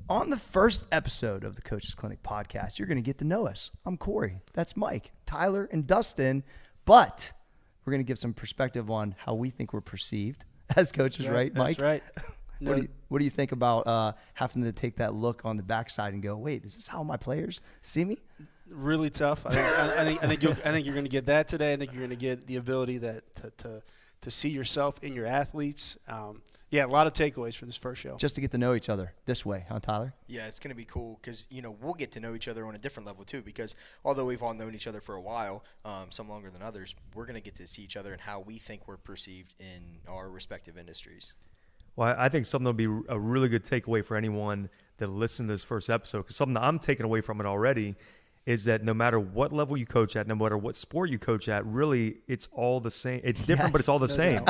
On the first episode of the Coaches Clinic podcast, you're going to get to know us. I'm Corey. That's Mike, Tyler, and Dustin. But we're going to give some perspective on how we think we're perceived as coaches, right, Mike? That's right. What do you think about having to take that look on the backside and go, wait, is this how my players see me? Really tough. I think you're going to get that today. I think you're going to get the ability to see yourself in your athletes. Yeah, a lot of takeaways for this first show. Just to get to know each other this way, huh, Tyler? Yeah, it's going to be cool because, we'll get to know each other on a different level too, because although we've all known each other for a while, some longer than others, we're going to get to see each other and how we think we're perceived in our respective industries. Well, I think something that'll be a really good takeaway for anyone that listened to this first episode, because something that I'm taking away from it already is that no matter what level you coach at, no matter what sport you coach at, really it's all the same. It's different, but it's all the same.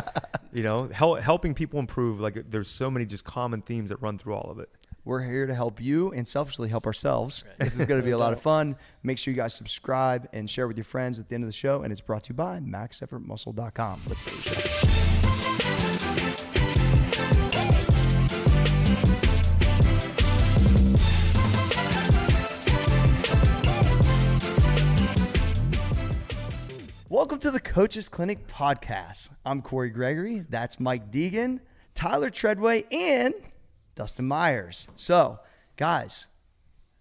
Helping people improve. Like there's so many just common themes that run through all of it. We're here to help you and selfishly help ourselves. Right. This is going to be a lot of fun. Make sure you guys subscribe and share with your friends at the end of the show. And it's brought to you by maxeffortmuscle.com. Let's go to the show. Welcome to the Coaches Clinic podcast. I'm Corey Gregory. That's Mike Deegan, Tyler Treadway, and Dustin Myers. So, guys,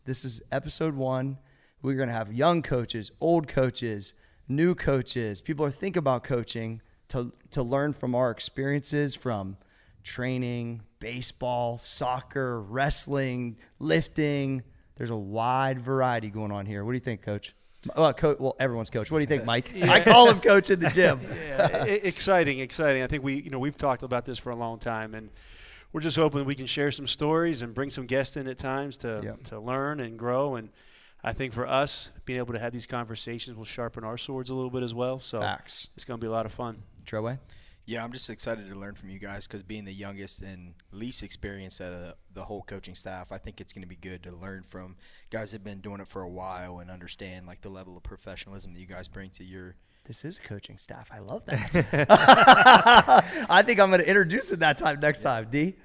this is episode 1. We're going to have young coaches, old coaches, new coaches, people who think about coaching to learn from our experiences from training, baseball, soccer, wrestling, lifting. There's a wide variety going on here. What do you think, Coach? Well, everyone's coach. What do you think, Mike? Yeah. I call him coach in the gym. Yeah, exciting. I think we've talked about this for a long time, and we're just hoping we can share some stories and bring some guests in at times to learn and grow. And I think for us, being able to have these conversations will sharpen our swords a little bit as well. So Facts. It's going to be a lot of fun. Treadway? Yeah, I'm just excited to learn from you guys because being the youngest and least experienced out of the whole coaching staff, I think it's going to be good to learn from guys that have been doing it for a while and understand like the level of professionalism that you guys bring to your. This is a coaching staff. I love that. I think I'm going to introduce it that time next time. D?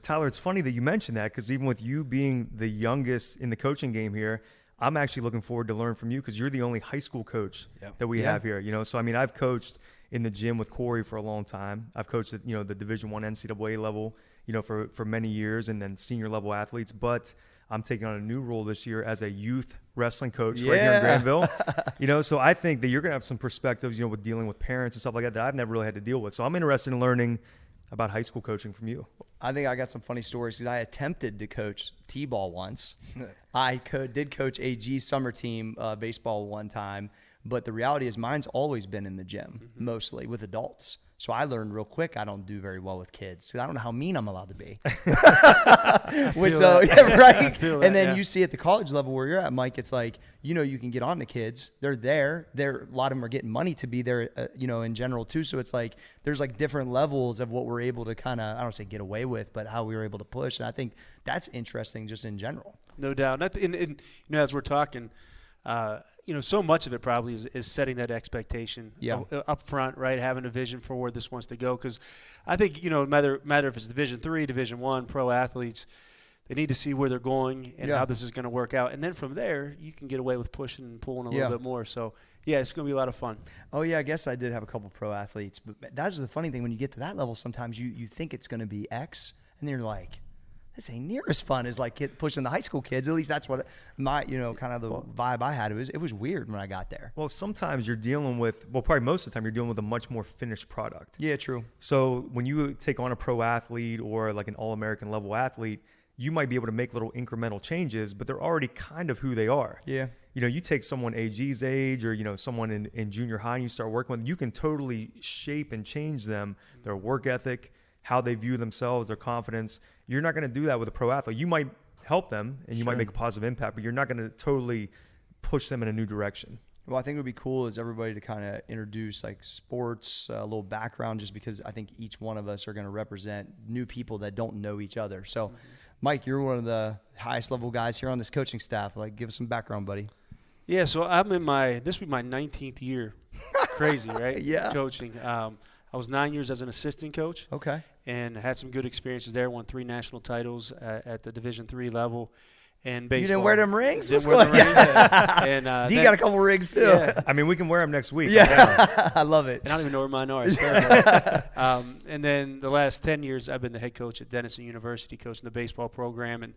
Tyler, it's funny that you mentioned that because even with you being the youngest in the coaching game here, I'm actually looking forward to learn from you because you're the only high school coach that we have here. So, I've coached in the gym with Corey for a long time. I've coached at, the Division I NCAA level, for many years and then senior level athletes. But I'm taking on a new role this year as a youth wrestling coach right here in Granville. So I think that you're going to have some perspectives, with dealing with parents and stuff like that I've never really had to deal with. So I'm interested in learning about high school coaching from you. I think I got some funny stories because I attempted to coach T-ball once. I did coach AG summer team baseball one time. But the reality is mine's always been in the gym, mostly with adults. So I learned real quick I don't do very well with kids because I don't know how mean I'm allowed to be. And then you see at the college level where you're at, Mike, it's like, you can get on the kids. They're there. A lot of them are getting money to be there, in general too. So it's like there's like different levels of what we're able to kind of, I don't say get away with, but how we were able to push. And I think that's interesting just in general. No doubt. And as we're talking, so much of it probably is setting that expectation up front, right? Having a vision for where this wants to go. Because I think, matter if it's Division III, Division I, pro athletes, they need to see where they're going and how this is going to work out. And then from there, you can get away with pushing and pulling a little bit more. So, it's going to be a lot of fun. Oh, yeah, I guess I did have a couple pro athletes. But that's the funny thing. When you get to that level, sometimes you think it's going to be X, and then you're like, this ain't near as fun as like pushing the high school kids. At least that's what my, kind of the vibe I had. It was weird when I got there. Well, sometimes you're dealing with, probably most of the time you're dealing with a much more finished product. Yeah, true. So when you take on a pro athlete or like an all-American level athlete, you might be able to make little incremental changes, but they're already kind of who they are. Yeah. You take someone AG's age or, someone in junior high and you start working with them, you can totally shape and change them, their work ethic, how they view themselves, their confidence. You're not going to do that with a pro athlete. You might help them and you might make a positive impact, but you're not going to totally push them in a new direction. Well, I think it would be cool is everybody to kind of introduce like sports, a little background, just because I think each one of us are going to represent new people that don't know each other. So, Mike, you're one of the highest level guys here on this coaching staff. Like, give us some background, buddy. Yeah, so this will be my 19th year. Crazy, right? Yeah. Coaching. I was 9 years as an assistant coach. Okay. and had some good experiences there. Won 3 national titles at the Division III level. And baseball. You didn't wear them rings? Didn't wear them rings. And D got a couple rings too. Yeah. I mean, we can wear them next week. Yeah, I love it. And I don't even know where mine are. It's terrible. And then the last 10 years, I've been the head coach at Denison University, coaching the baseball program. And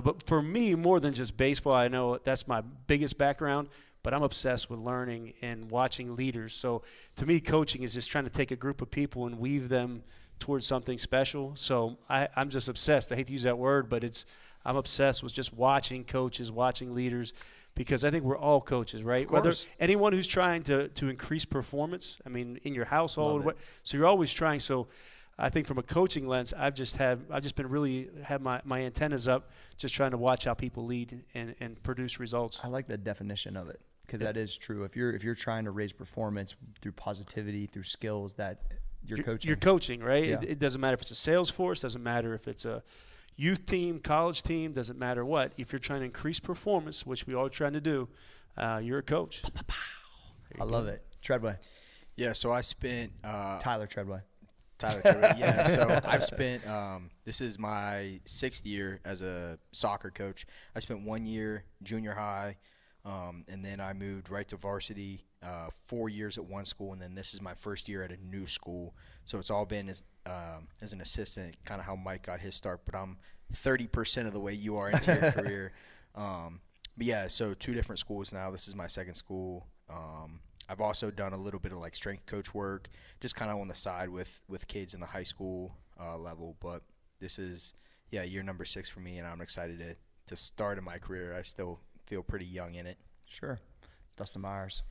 but for me, more than just baseball, I know that's my biggest background, but I'm obsessed with learning and watching leaders. So to me, coaching is just trying to take a group of people and weave them towards something special. So I'm just obsessed. I hate to use that word, but I'm obsessed with just watching coaches, watching leaders, because I think we're all coaches, right? Whether anyone who's trying to increase performance, I mean, in your household, so you're always trying. So I think from a coaching lens, I've just been really have my antennas up, just trying to watch how people lead and produce results. I like the definition of it, because that is true. If you're trying to raise performance through positivity, through skills, that you're coaching. You're coaching, right? Yeah. It doesn't matter if it's a sales force, doesn't matter if it's a youth team, college team, doesn't matter what. If you're trying to increase performance, which we all trying to do, you're a coach. I love it. Treadway. Yeah, so I spent Tyler Treadway. Yeah, so I've spent this is my 6th year as a soccer coach. I spent 1 year junior high, and then I moved right to varsity, 4 years at one school, and then this is my first year at a new school. So it's all been as an assistant, kind of how Mike got his start, but I'm 30% of the way you are into your career. But yeah, so 2 different schools now. This is my 2nd school. I've also done a little bit of like strength coach work, just kind of on the side with kids in the high school level. But this is, year number 6 for me, and I'm excited to start in my career. I still feel pretty young in it. Sure. Dustin Myers.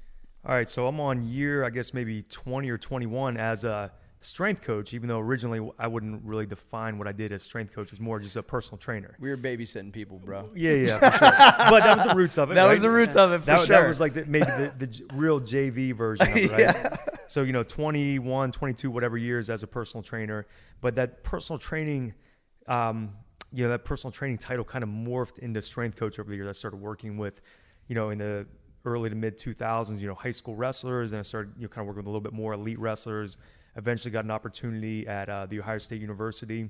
All right, so I'm on year, I guess maybe 20 or 21 as a strength coach, even though originally I wouldn't really define what I did as strength coach. It was more just a personal trainer. We were babysitting people, bro. Yeah, for sure. But that was the roots of it. That was the roots of it, for sure. That was like maybe the real JV version of it, right? Yeah. So, 21, 22, whatever years as a personal trainer. But that personal training, that personal training title kind of morphed into strength coach over the years. I started working with, in the early to mid 2000s, high school wrestlers, and I started, kind of working with a little bit more elite wrestlers. Eventually got an opportunity at the Ohio State University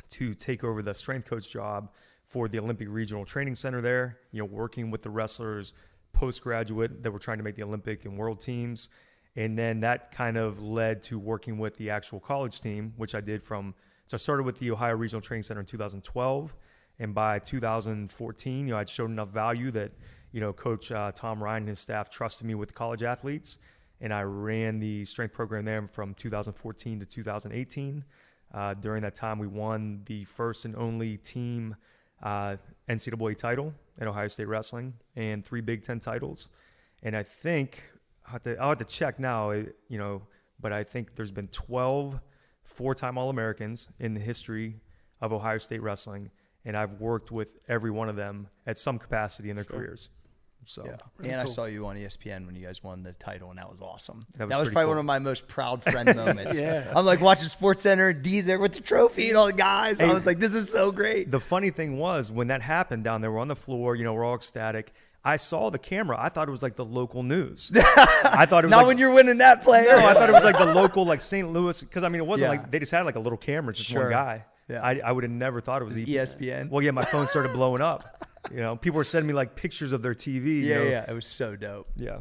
to take over the strength coach job for the Olympic Regional Training Center there, working with the wrestlers postgraduate that were trying to make the Olympic and world teams. And then that kind of led to working with the actual college team, which I did so I started with the Ohio Regional Training Center in 2012. And by 2014, I'd shown enough value that, Coach Tom Ryan and his staff trusted me with the college athletes. And I ran the strength program there from 2014 to 2018. During that time, we won the first and only team NCAA title at Ohio State Wrestling and 3 Big Ten titles. And I think, I'll have to check now, but I think there's been 12 4-time All-Americans in the history of Ohio State Wrestling. And I've worked with every one of them at some capacity in their careers. So, yeah. And cool. I saw you on ESPN when you guys won the title, and that was awesome. That was probably cool. one of my most proud friend moments. Yeah. I'm like watching SportsCenter, D's there with the trophy and all the guys. I was like, this is so great. The funny thing was when that happened down there, we're on the floor, we're all ecstatic. I saw the camera. I thought it was like the local news. I thought it was not when you're winning that player. No, I thought it was like the local, like St. Louis, because it wasn't like they just had like a little camera, just one guy. Yeah. I would have never thought it was ESPN. Well, yeah, my phone started blowing up. People were sending me like pictures of their TV. Yeah, it was so dope. Yeah.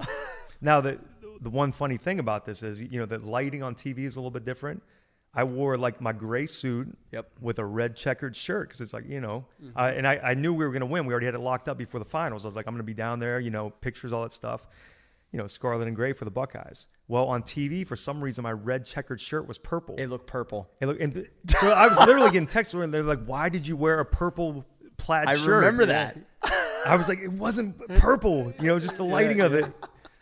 Now the one funny thing about this is, the lighting on TV is a little bit different. I wore like my gray suit with a red checkered shirt because it's like, and I knew we were going to win. We already had it locked up before the finals. I was like, I'm going to be down there, pictures, all that stuff. Scarlet and gray for the Buckeyes. Well, on TV, for some reason, my red checkered shirt was purple. It looked purple. So I was literally getting texts and they're like, why did you wear a purple plaid shirt? I remember that. I was like, it wasn't purple, just the lighting of it.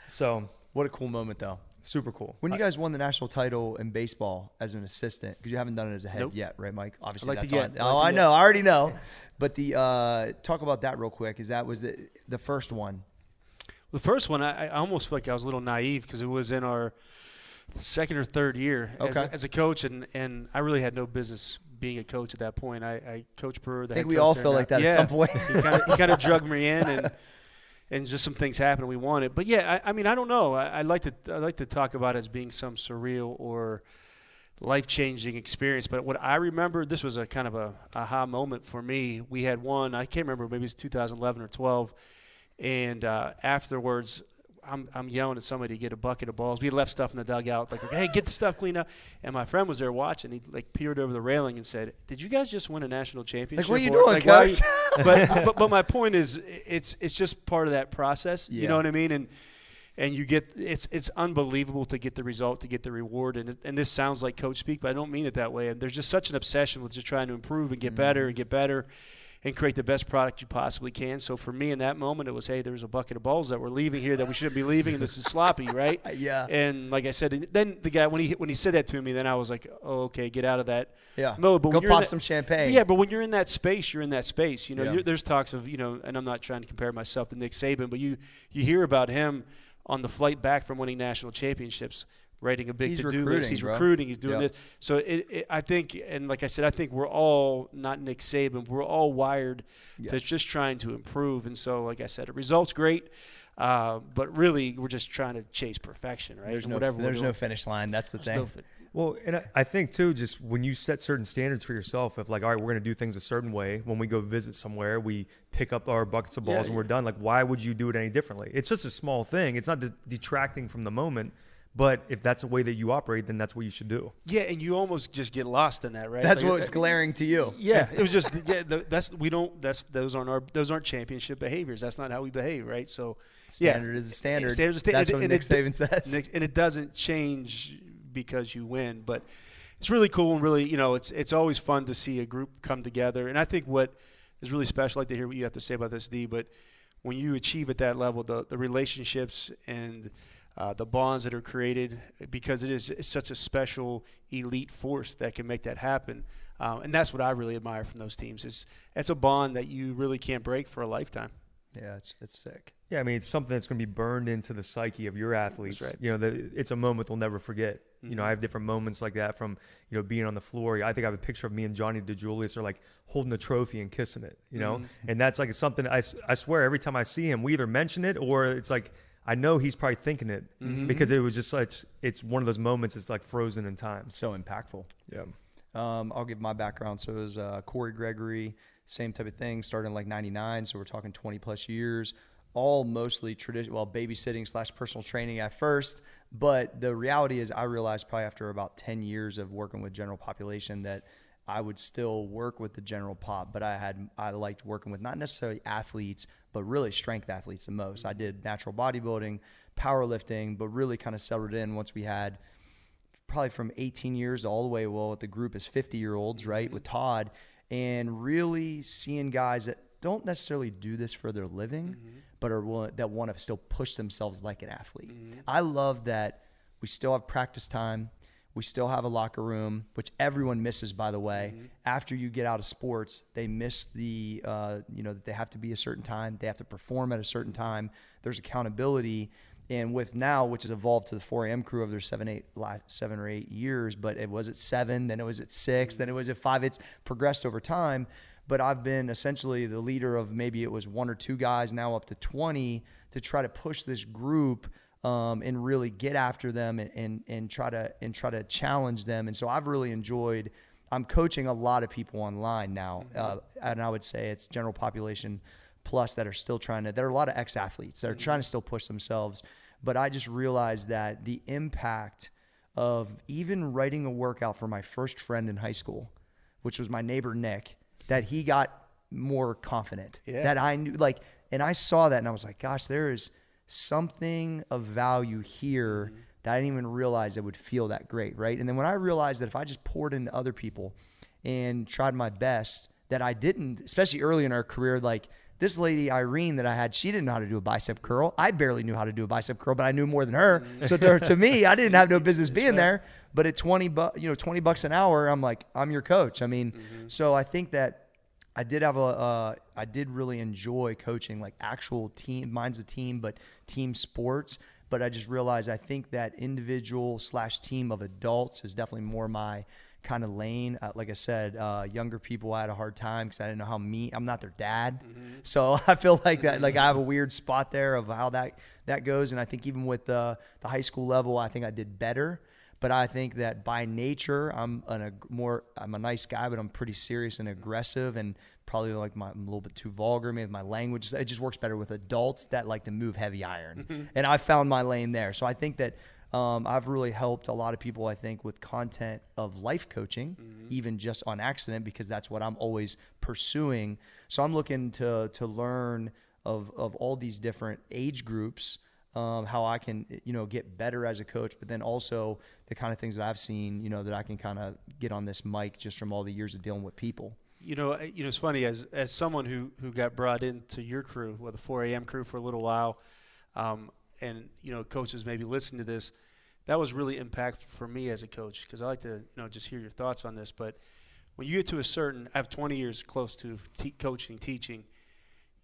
So what a cool moment, though. Super cool. When you guys won the national title in baseball as an assistant, because you haven't done it as a head yet, right, Mike? Obviously, that's on. I know. I already know. But talk about that real quick. Is that was the first one? The first one, I almost feel like I was a little naive because it was in our 2nd or 3rd year as a coach, and I really had no business being a coach at that point. I coached Brewer. I think we all feel like that at some point. He kind of drugged me in, and just some things happened. We won it, but yeah, I mean, I don't know. I like to talk about it as being some surreal or life-changing experience. But what I remember, this was a kind of a aha moment for me. We had one, I can't remember, maybe it was 2011 or 12, and afterwards I'm yelling at somebody to get a bucket of balls. We had left stuff in the dugout, like, hey, get the stuff cleaned up. And my friend was there watching. He like peered over the railing and said, "Did you guys just win a national championship?" Like, what are you doing, like, coach? But my point is, it's just part of that process. Yeah. You know what I mean? And you get it's unbelievable to get the result, to get the reward. And this sounds like coach speak, but I don't mean it that way. And there's just such an obsession with just trying to improve and get better and get better and create the best product you possibly can. So for me in that moment, it was, hey, there's a bucket of balls that we're leaving here that we shouldn't be leaving, and this is sloppy, right? Yeah. And like I said, then the guy, when he said that to me, then I was like, oh, okay, get out of that mode. But go pop some champagne. Yeah, but when you're in that space, you're in that space. You know, Yeah. there's talks of, and I'm not trying to compare myself to Nick Saban, but you hear about him on the flight back from winning national championships, writing a big to-do list. He's recruiting. He's doing this. So I think, and like I said, I think we're all, not Nick Saban, we're all wired to just trying to improve. And so, like I said, the result's great, but really we're just trying to chase perfection, right? There's no finish line. That's the thing. Well, and I think, too, just when you set certain standards for yourself of, like, all right, we're going to do things a certain way. When we go visit somewhere, we pick up our buckets of balls and we're done. Like, why would you do it any differently? It's just a small thing. It's not detracting from the moment. But if that's the way that you operate, then that's what you should do. Yeah, and you almost just get lost in that, right? That's what's glaring to you. Yeah, it was just those aren't championship behaviors. That's not how we behave, right? So standard is a standard. That's what Nick Saban says. And it doesn't change because you win, but it's really cool and really, it's always fun to see a group come together. And I think what is really special, I'd like to hear what you have to say about this, D, but when you achieve at that level, the relationships and the bonds that are created, because it's such a special elite force that can make that happen. And that's what I really admire from those teams. It's a bond that you really can't break for a lifetime. Yeah, it's sick. Yeah, I mean, it's something that's going to be burned into the psyche of your athletes. That's right. It's a moment they'll never forget. Mm-hmm. I have different moments like that from, being on the floor. I think I have a picture of me and Johnny DeJulius are like holding the trophy and kissing it, Mm-hmm. And that's like something I swear every time I see him, we either mention it or it's like, I know he's probably thinking it because it was just it's one of those moments. It's like frozen in time. So impactful. Yeah. I'll give my background. So it was Corey Gregory, same type of thing, started in like 99. So we're talking 20 plus years, all mostly babysitting / personal training at first. But the reality is I realized probably after about 10 years of working with general population that I would still work with the general pop, but I liked working with not necessarily athletes, but really strength athletes the most. I did natural bodybuilding, powerlifting, but really kind of settled in once we had probably from 18 years all the way, the group is 50-year-olds, right, with Todd, and really seeing guys that don't necessarily do this for their living, but that want to still push themselves like an athlete. I love that we still have practice time. We still have a locker room, which everyone misses, by the way. After you get out of sports, they miss that they have to be a certain time. They have to perform at a certain time. There's accountability. And with now, which has evolved to the 4 a.m. crew over their 7 or 8 years, but it was at 7, then it was at 6, then it was at 5. It's progressed over time. But I've been essentially the leader of maybe it was 1 or 2 guys, now up to 20, to try to push this group and really get after them and try to challenge them. And so I've really enjoyed. I'm coaching a lot of people online now, and I would say it's general population plus that are still there are a lot of ex-athletes that are trying to still push themselves. But I just realized that the impact of even writing a workout for my first friend in high school, which was my neighbor Nick, that he got more confident. That I knew, and I saw that and I was like, gosh, there is something of value here that I didn't even realize it would feel that great, right? And then when I realized that if I just poured into other people and tried my best, that I didn't, especially early in our career, like this lady, Irene, that I had, she didn't know how to do a bicep curl. I barely knew how to do a bicep curl, but I knew more than her. So to me, I didn't have no business being there. But at $20 an hour, I'm like, I'm your coach. I mean, so I think that I did really enjoy coaching, like actual team, mine's a team, but team sports. But I just realized I think that individual / team of adults is definitely more my kind of lane. Like I said, younger people, I had a hard time because I didn't know how I'm not their dad. So I feel like that, like I have a weird spot there of how that goes. And I think even with the high school level, I think I did better. But I think that by nature, I'm a nice guy, but I'm pretty serious and aggressive, and probably like I'm a little bit too vulgar. Maybe my language, it just works better with adults that like to move heavy iron. And I found my lane there. So I think that I've really helped a lot of people, I think, with content of life coaching, even just on accident, because that's what I'm always pursuing. So I'm looking to learn of all these different age groups, how I can, get better as a coach, but then also the kind of things that I've seen, that I can kind of get on this mic just from all the years of dealing with people. It's funny, as someone who got brought into your crew, the 4 a.m. crew for a little while, and coaches maybe listen to this, that was really impactful for me as a coach, because I like to just hear your thoughts on this. But when you get to I have 20 years close to coaching, teaching.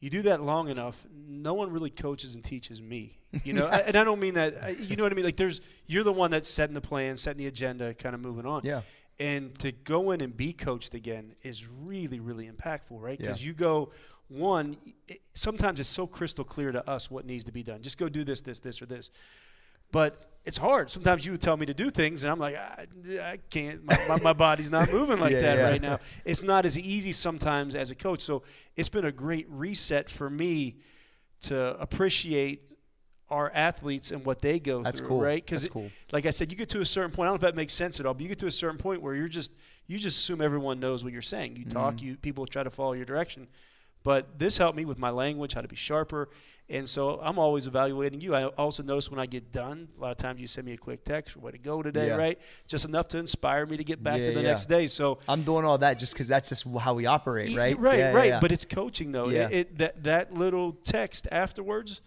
You do that long enough, no one really coaches and teaches me, and I don't mean that, you know what I mean? Like you're the one that's setting the plan, setting the agenda, kind of moving on. Yeah. And to go in and be coached again is really, really impactful, right? Because Yeah. you go, sometimes it's so crystal clear to us what needs to be done. Just go do this, or this. But it's hard. Sometimes you would tell me to do things, and I'm like, I can't. My body's not moving like that right now. It's not as easy sometimes as a coach. So it's been a great reset for me to appreciate our athletes and what they go through, cool. right? Because, cool. Like I said, you get to a certain point. I don't know if that makes sense at all, but you get to a certain point where you just assume everyone knows what you're saying. You talk, people try to follow your direction. But this helped me with my language, how to be sharper. And so I'm always evaluating you. I also notice when I get done, a lot of times you send me a quick text, way to go today, right? Just enough to inspire me to get back to the next day. So I'm doing all that just because that's just how we operate, right? Right. But it's coaching, though. Yeah. That little text afterwards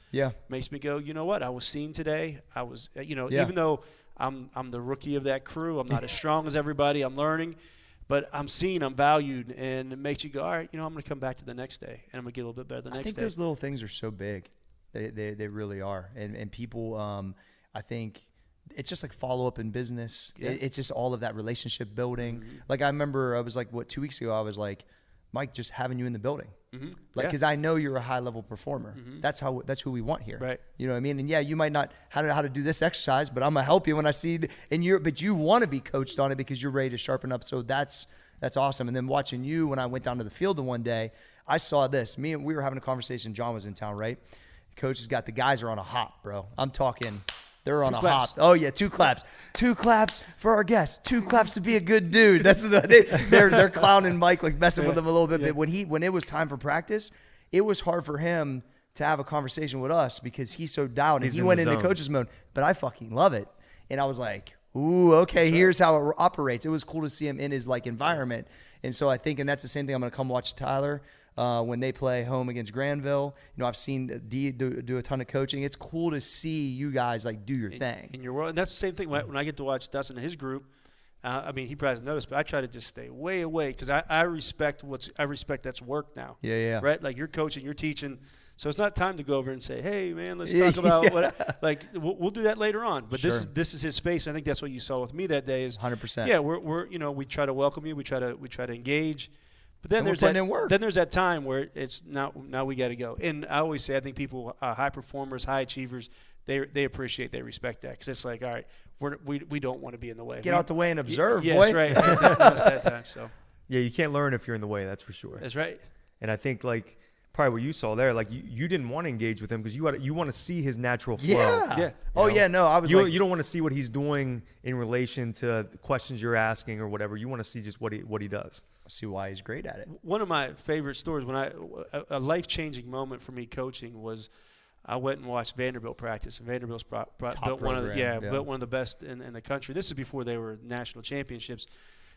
makes me go, you know what? I was seen today. I was, even though I'm the rookie of that crew, I'm not as strong as everybody. I'm learning. But I'm seen, I'm valued, and it makes you go, all right, I'm going to come back to the next day, and I'm going to get a little bit better the next day. I think those little things are so big. They really are. And people, I think it's just like follow-up in business. Yeah. It's just all of that relationship building. Like I remember I was like, 2 weeks ago, I was like, Mike, just having you in the building. Because I know you're a high-level performer. That's who we want here. Right. You know what I mean? And yeah, you might not how to do this exercise, but I'm gonna help you when I see it. But you want to be coached on it because you're ready to sharpen up. So that's awesome. And then watching you when I went down to the field one day, I saw this. We were having a conversation. John was in town, right? Coach has got the guys are on a hop, bro. I'm talking. They're on a hop. Oh yeah, 2 claps. 2 claps for our guests. 2 claps to be a good dude. That's they're clowning Mike, like messing with him a little bit. But when it was time for practice, it was hard for him to have a conversation with us because he's so down and he went into coach's mode. But I fucking love it, and I was like, ooh, okay, here's how it operates. It was cool to see him in his environment, and so I think, and that's the same thing. I'm gonna come watch Tyler. When they play home against Granville, I've seen D do a ton of coaching. It's cool to see you guys do your thing in your world. And that's the same thing when I get to watch Dustin and his group. He probably hasn't noticed, but I try to just stay way away because I respect that's work now. Yeah. Right, like you're coaching, you're teaching, so it's not time to go over and say, hey man, let's talk about what. We'll do that later on. But this is his space. And I think that's what you saw with me that day. Is 100%. Yeah, we're we try to welcome you. We try to engage. But then there's that time where it's now we got to go. And I always say I think people, high performers, high achievers, they appreciate, they respect that because it's like, all right, we don't want to be in the way. Get out the way and observe, boy. Yes, right. That's that time. So yeah, you can't learn if you're in the way. That's for sure. That's right. And I think probably what you saw there, you didn't want to engage with him because you want to see his natural flow. Yeah. No, I was you don't want to see what he's doing in relation to the questions you're asking or whatever. You want to see just what he does. See why he's great at it. One of my favorite stories a life-changing moment for me coaching was I went and watched Vanderbilt practice. And Vanderbilt's built one of the best in the country. This is before they were national championships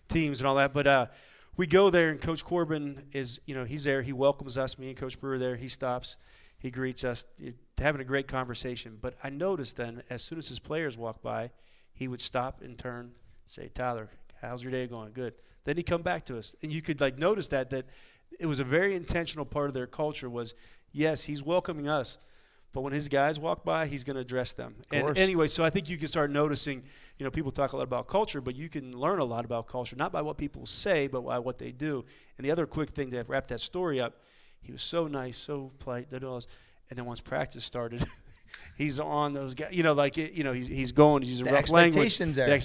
teams and all that. But we go there, and Coach Corbin is, he's there. He welcomes us. Me and Coach Brewer there. He stops. He greets us. He's having a great conversation. But I noticed then, as soon as his players walked by, he would stop and turn, say, Tyler, how's your day going? Good. Then he'd come back to us. And you could notice that it was a very intentional part of their culture was, yes, he's welcoming us, but when his guys walk by, he's going to address them. And anyway, so I think you can start noticing, people talk a lot about culture, but you can learn a lot about culture, not by what people say, but by what they do. And the other quick thing to wrap that story up, he was so nice, so polite, did all this. And then once practice started, he's on those guys. He's going. He's using The rough language. expectations there.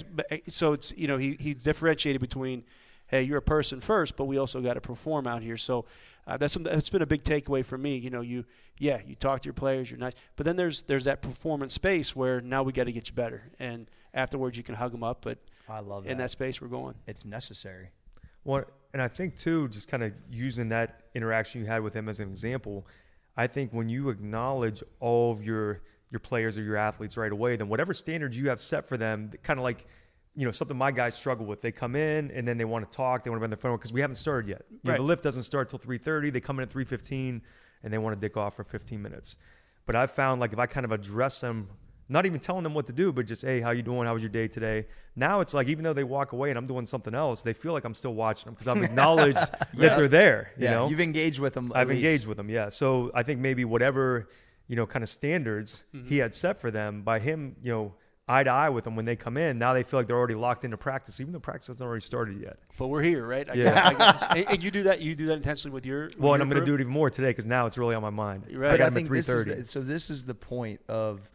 So it's he differentiated between, hey, you're a person first, but we also got to perform out here. So that's been a big takeaway for me. You talk to your players, you're nice, but then there's that performance space where now we got to get you better, and afterwards you can hug them up. But I love that. In that space we're going. It's necessary. Well, and I think too, just kind of using that interaction you had with him as an example, I think when you acknowledge all of your players or your athletes right away, then whatever standards you have set for them, kind of like, something my guys struggle with. They come in and then they want to talk. They want to be on their phone because we haven't started yet. The lift doesn't start till 3:30. They come in at 3:15 and they want to dick off for 15 minutes. But I've found, like, if I kind of address them, not even telling them what to do, but just, hey, how you doing? How was your day today? Now it's like, even though they walk away and I'm doing something else, they feel like I'm still watching them because I've acknowledged that they're there. You know, you've engaged with them. I've engaged with them. Yeah. So I think maybe whatever, kind of standards he had set for them, by him, eye to eye with them when they come in, now they feel like they're already locked into practice, even though practice hasn't already started yet. But we're here, right? And you do that intentionally with your and I'm going to do it even more today because now it's really on my mind. Right. But I think this is the point of,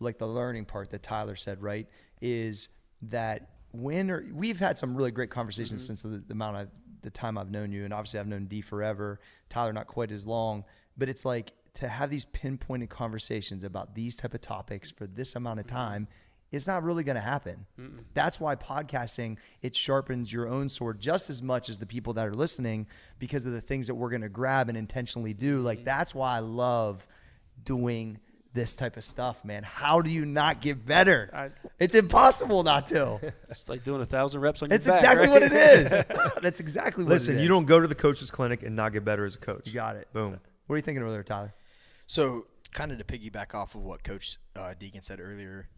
like, the learning part that Tyler said, right, is that we've had some really great conversations since the time I've known you, and obviously I've known D forever, Tyler not quite as long, but it's like to have these pinpointed conversations about these type of topics for this amount of time, it's not really going to happen. That's why podcasting, it sharpens your own sword just as much as the people that are listening, because of the things that we're going to grab and intentionally do. Like, that's why I love doing this type of stuff, man. How do you not get better? It's impossible not to. It's like doing 1,000 reps on your back. That's exactly what it is. That's exactly what it is. Listen, you don't go to the coach's clinic and not get better as a coach. You got it. Boom. What are you thinking over there, Tyler? So, kind of to piggyback off of what Coach Deegan said earlier,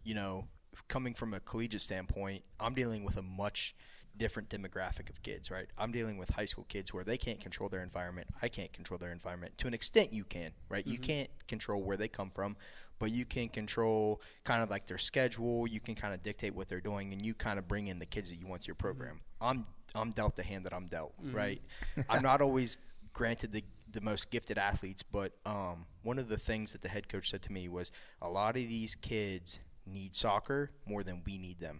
coming from a collegiate standpoint, I'm dealing with a much different demographic of kids, right? I'm dealing with high school kids where they can't control their environment. I can't control their environment. To an extent, you can, right? You can't control where they come from, but you can control kind of like their schedule. You can kind of dictate what they're doing, and you kind of bring in the kids that you want to your program. I'm dealt the hand that I'm dealt, right? I'm not always granted the most gifted athletes, but one of the things that the head coach said to me was, a lot of these kids need soccer more than we need them.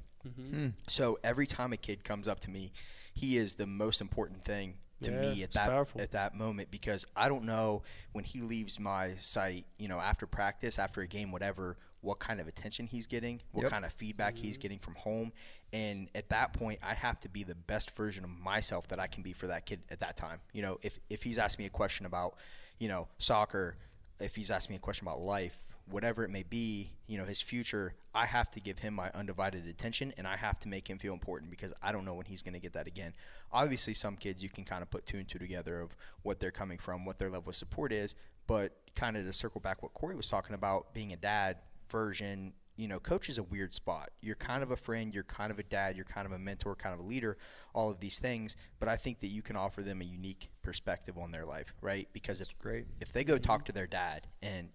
So every time a kid comes up to me, he is the most important thing to me at that moment, because I don't know when he leaves my site, after practice, after a game, whatever, what kind of attention he's getting, what kind of feedback he's getting from home. And at that point, I have to be the best version of myself that I can be for that kid at that time. If he's asked me a question about, soccer, if he's asked me a question about life, whatever it may be, his future, I have to give him my undivided attention, and I have to make him feel important, because I don't know when he's going to get that again. Obviously, some kids you can kind of put two and two together of what they're coming from, what their level of support is, but kind of to circle back what Corey was talking about, being a dad version, coach is a weird spot. You're kind of a friend, you're kind of a dad, you're kind of a mentor, kind of a leader, all of these things, but I think that you can offer them a unique perspective on their life, right? Because if they go talk to their dad, and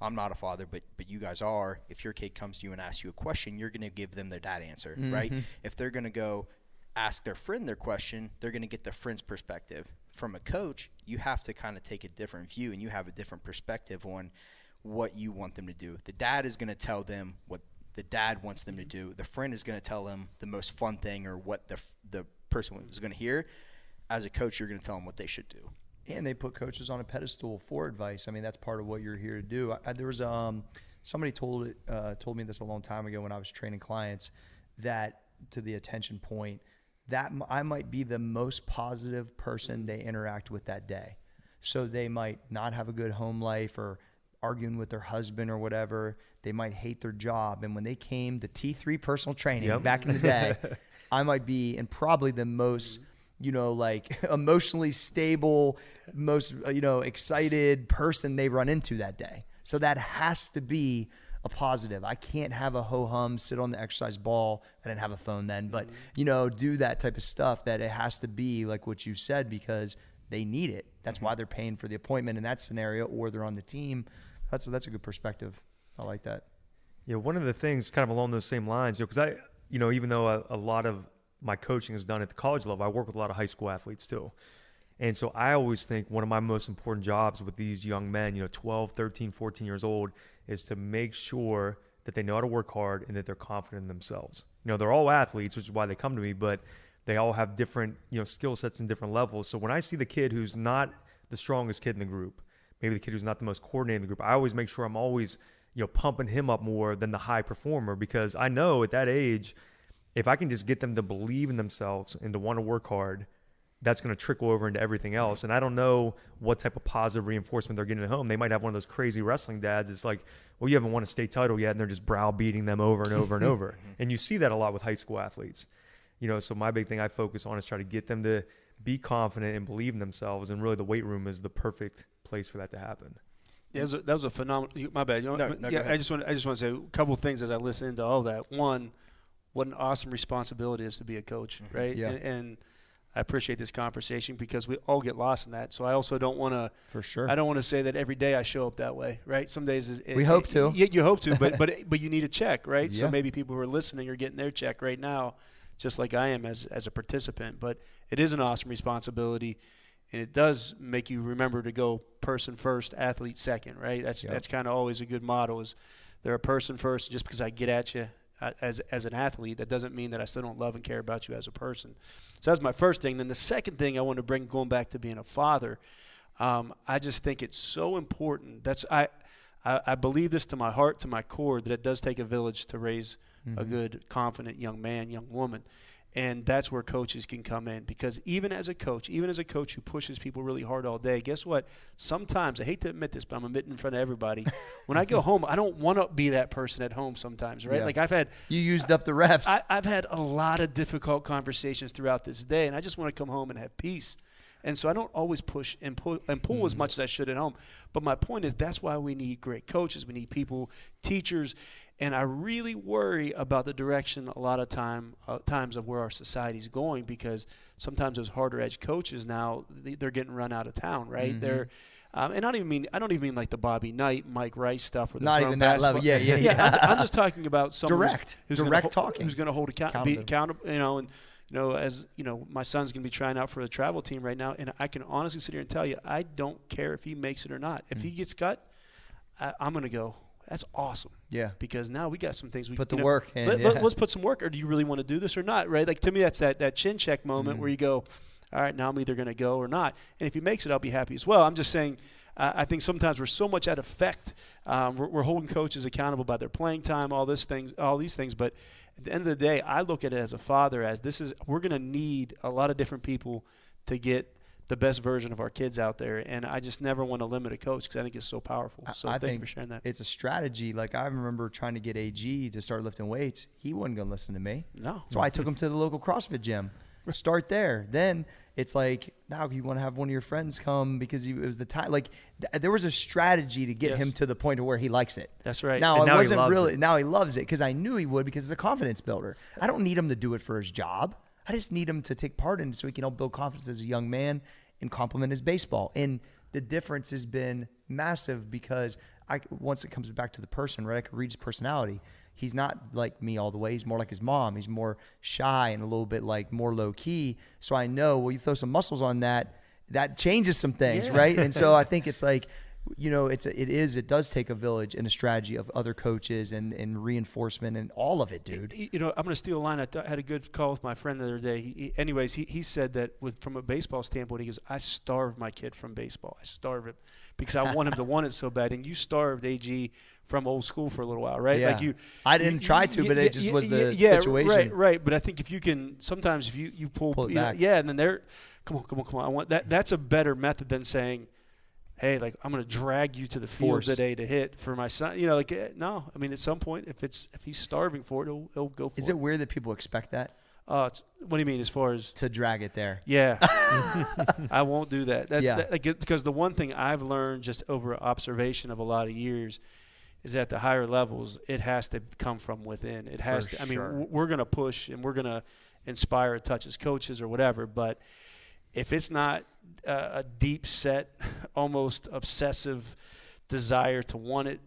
I'm not a father, but you guys are, if your kid comes to you and asks you a question, you're going to give them their dad answer, right? If they're going to go ask their friend their question, they're going to get their friend's perspective. From a coach, you have to kind of take a different view, and you have a different perspective on what you want them to do. The dad is going to tell them what the dad wants them to do. The friend is going to tell them the most fun thing, or what the person was going to hear. As a coach, you're going to tell them what they should do. And they put coaches on a pedestal for advice. I mean, that's part of what you're here to do. There was somebody told me this a long time ago when I was training clients, that, to the attention point, that I might be the most positive person they interact with that day. So they might not have a good home life, or arguing with their husband or whatever. They might hate their job. And when they came to T3 personal training back in the day, I might be in probably the most, emotionally stable, most, excited person they run into that day. So that has to be a positive. I can't have a ho-hum, sit on the exercise ball. I didn't have a phone then, but, do that type of stuff. That it has to be like what you said, because they need it. That's why they're paying for the appointment in that scenario, or they're on the team. That's a good perspective. I like that. Yeah, one of the things kind of along those same lines, because I, even though a lot of my coaching is done at the college level, I work with a lot of high school athletes too. And so I always think one of my most important jobs with these young men, 12, 13, 14 years old, is to make sure that they know how to work hard and that they're confident in themselves. They're all athletes, which is why they come to me, but they all have different, skill sets and different levels. So when I see the kid who's not the strongest kid in the group, maybe the kid who's not the most coordinated in the group, I always make sure I'm always, pumping him up more than the high performer, because I know at that age, if I can just get them to believe in themselves and to want to work hard, that's going to trickle over into everything else. And I don't know what type of positive reinforcement they're getting at home. They might have one of those crazy wrestling dads. It's like, well, you haven't won a state title yet, and they're just browbeating them over and over and over. And you see that a lot with high school athletes. So my big thing I focus on is try to get them to be confident and believe in themselves. And really the weight room is the perfect place for that to happen. Yeah, that was a phenomenal. My bad. I just want to say a couple of things as I listen to all that. One, what an awesome responsibility it is to be a coach, right? Yeah. And I appreciate this conversation because we all get lost in that. So I also don't want to. For sure. I don't want to say that every day I show up that way, right? Some days we hope to. You hope to, but you need a check, right? Yeah. So maybe people who are listening are getting their check right now, just like I am as a participant. But it is an awesome responsibility. And it does make you remember to go person first, athlete second, right? That's kind of always a good motto. Is they're a person first. Just because I get at you as an athlete, that doesn't mean that I still don't love and care about you as a person. So that's my first thing. Then the second thing I want to bring, going back to being a father, I just think it's so important. I believe this to my heart, to my core, that it does take a village to raise a good, confident young man, young woman. And that's where coaches can come in, because even as a coach who pushes people really hard all day, guess what? Sometimes, I hate to admit this, but I'm admitting in front of everybody, when I go home, I don't want to be that person at home sometimes, right? Yeah. Like you used up the reps. I've had a lot of difficult conversations throughout this day, and I just want to come home and have peace. And so I don't always push and pull as much as I should at home. But my point is, that's why we need great coaches. We need people, teachers. And I really worry about the direction a lot of times of where our society is going, because sometimes those harder edge coaches now, they're getting run out of town, right? Mm-hmm. They're and I don't even mean like the Bobby Knight, Mike Rice stuff. Where not even that level. Yeah. I'm just talking about someone who's direct talking, who's going to hold be accountable. As my son's going to be trying out for the travel team right now, and I can honestly sit here and tell you, I don't care if he makes it or not. If he gets cut, I'm going to go. That's awesome. Yeah. Because now we got some things we put the work in. Let's put some work. Or do you really want to do this or not? Right? Like, to me, that's that chin check moment where you go, all right, now I'm either going to go or not. And if he makes it, I'll be happy as well. I'm just saying, I think sometimes we're so much at effect. We're holding coaches accountable by their playing time, all these things. But at the end of the day, I look at it as a father as we're going to need a lot of different people to get the best version of our kids out there. And I just never want to limit a coach, because I think it's so powerful. So thank you for sharing that. It's a strategy. Like, I remember trying to get AG to start lifting weights. He wasn't going to listen to me. No. So I took him to the local CrossFit gym. Start there. Then it's like, now you want to have one of your friends come because it was the time. Like, there was a strategy to get him to the point of where he likes it. That's right. Now, it wasn't really. Now he loves it, because I knew he would, because it's a confidence builder. I don't need him to do it for his job. I just need him to take part in it so he can help build confidence as a young man and complement his baseball. And the difference has been massive, because once it comes back to the person, right, I could read his personality. He's not like me all the way. He's more like his mom. He's more shy and a little bit like more low key. So I know, well, you throw some muscles on that changes some things, right? And so I think it's like, it does take a village and a strategy of other coaches and reinforcement and all of it, dude. I'm going to steal a line. I had a good call with my friend the other day. He said that from a baseball standpoint, he goes, I starved my kid from baseball. I starved him because I want him to want it so bad. And you starved AG from old school for a little while, right? Yeah. Like I didn't try to, but it just was the situation. Right. But I think if you can, sometimes if you pull it back. And then they're, come on. I want that. That's a better method than saying, hey, like, I'm going to drag you to the field today to hit for my son. No. I mean, at some point, if he's starving for it, he'll go for it. Is it weird that people expect that? What do you mean, as far as to drag it there? Yeah, I won't do that. Because the one thing I've learned just over observation of a lot of years is that the higher levels, it has to come from within. It has to. I mean, we're going to push and we're going to inspire a touch as coaches or whatever, but if it's not a deep set, almost obsessive desire to want it,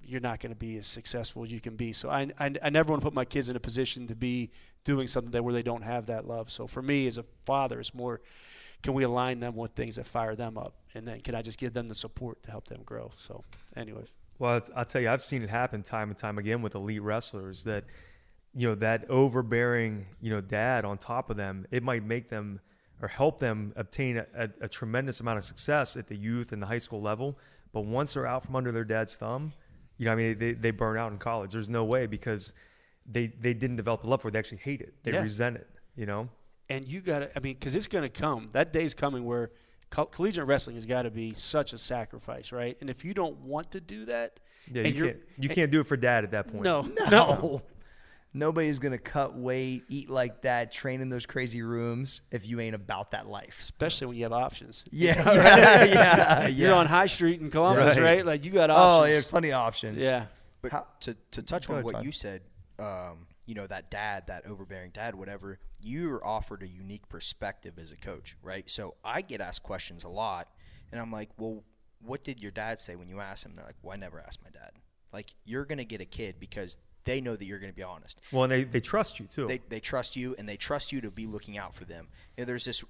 you're not going to be as successful as you can be. So I never want to put my kids in a position to be doing something where they don't have that love. So for me as a father, it's more, can we align them with things that fire them up? And then can I just give them the support to help them grow? So anyways. Well, I'll tell you, I've seen it happen time and time again with elite wrestlers that, that overbearing, dad on top of them, it might make them or help them obtain a tremendous amount of success at the youth and the high school level. But once they're out from under their dad's thumb, they burn out in college. There's no way, because they didn't develop a love for it. They actually hate it. They resent it, And you got to, because it's going to come. That day's coming where collegiate wrestling has got to be such a sacrifice, right? And if you don't want to do that. Yeah, you can't do it for dad at that point. No. Nobody's going to cut weight, eat like that, train in those crazy rooms if you ain't about that life. Especially when you have options. Yeah. You're on High Street in Columbus, right? Like, you got options. options. Oh, yeah, there's plenty of options. Yeah. But to touch on what you said, that dad, that overbearing dad, whatever, you're offered a unique perspective as a coach, right? So I get asked questions a lot, and I'm like, well, what did your dad say when you asked him? They're like, well, I never asked my dad. Like, you're going to get a kid because they know that you're going to be honest. Well, and they trust you too. They trust you, and they trust you to be looking out for them. There's this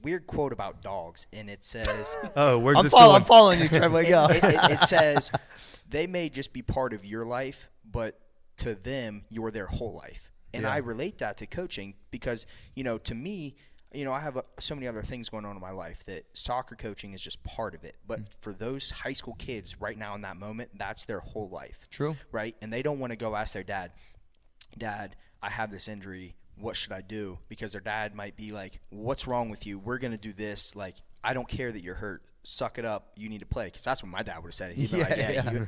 weird quote about dogs, and it says, "Oh, where's this going?" I'm following you, Treadway. Go. It says they may just be part of your life, but to them, you're their whole life. And I relate that to coaching because, to me, I have so many other things going on in my life that soccer coaching is just part of it. But for those high school kids right now in that moment, that's their whole life. True. Right? And they don't want to go ask their dad, I have this injury. What should I do? Because their dad might be like, what's wrong with you? We're going to do this. Like, I don't care that you're hurt. Suck it up. You need to play. Because that's what my dad would have said. He'd be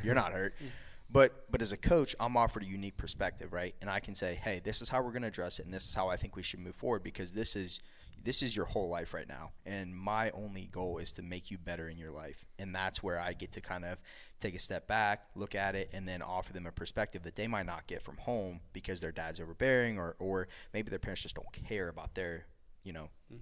you're not hurt. But as a coach, I'm offered a unique perspective, right? And I can say, hey, this is how we're going to address it, and this is how I think we should move forward, because this is your whole life right now, and my only goal is to make you better in your life. And that's where I get to kind of take a step back, look at it, and then offer them a perspective that they might not get from home because their dad's overbearing, or maybe their parents just don't care about their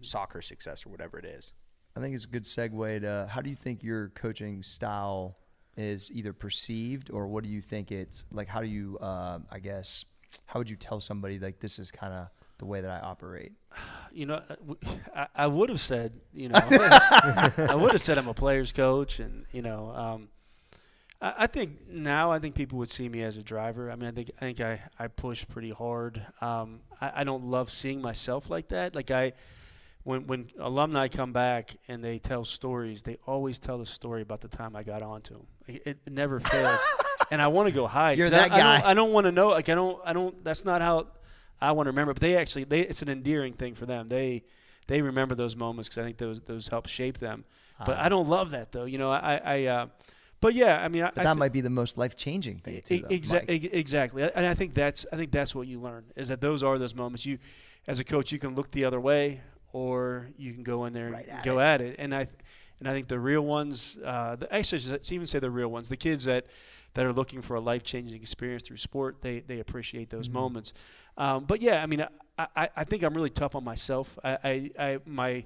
soccer success or whatever it is. I think it's a good segue to how do you think your coaching style is either perceived, or what do you think it's like? How do you how would you tell somebody like this is kind of the way that I operate? I would have said, I would have said I'm a player's coach, and I think people would see me as a driver. I mean, I think I push pretty hard. I don't love seeing myself like that. Like when alumni come back and they tell stories, they always tell the story about the time I got onto them. It never fails, and I want to go hide. You're that guy. I don't want to know. Like I don't. That's not how I want to remember. But it's an endearing thing for them. They remember those moments because I think those help shape them. But I don't love that though. But yeah, I mean, that might be the most life-changing thing too. Exactly, and I think that's what you learn is that those are those moments. You, as a coach, you can look the other way, or you can go in there and go at it. And I think the real ones, actually, let's even say the real ones, the kids that are looking for a life-changing experience through sport, they appreciate those moments. But yeah, I mean, I think I'm really tough on myself. My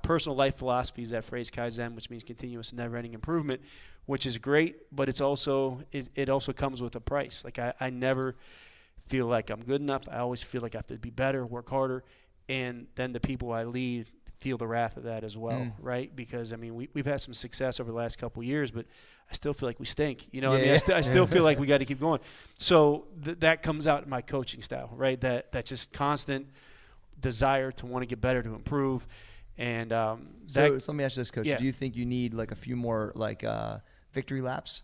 personal life philosophy is that phrase Kaizen, which means continuous, never-ending improvement, which is great, but it's also it also comes with a price. Like I never feel like I'm good enough. I always feel like I have to be better, work harder, and then the people I lead feel the wrath of that as well, right? Because I mean, we've had some success over the last couple of years, but I still feel like we stink. I still feel like we got to keep going. So that comes out in my coaching style, right? That just constant desire to want to get better, to improve. And so let me ask you this, Coach. Yeah. Do you think you need like a few more victory laps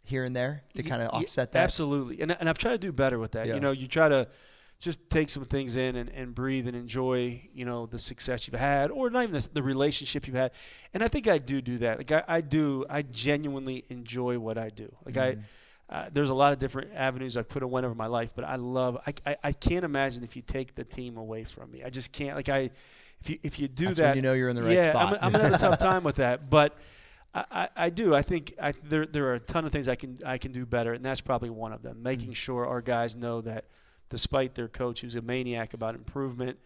here and there to kind of offset that? Absolutely. And I've tried to do better with that. Yeah. You try to just take some things in and breathe and enjoy, the success you've had, or not even the relationship you've had. And I think I do that. Like I genuinely enjoy what I do. Like there's a lot of different avenues I've put a win over my life, but I can't imagine if you take the team away from me. I just can't. If you do That's that, when you know you're in the right spot. I'm gonna have a tough time with that. But I do. I think there are a ton of things I can do better, and that's probably one of them. Making sure our guys know that, despite their coach who's a maniac about improvement,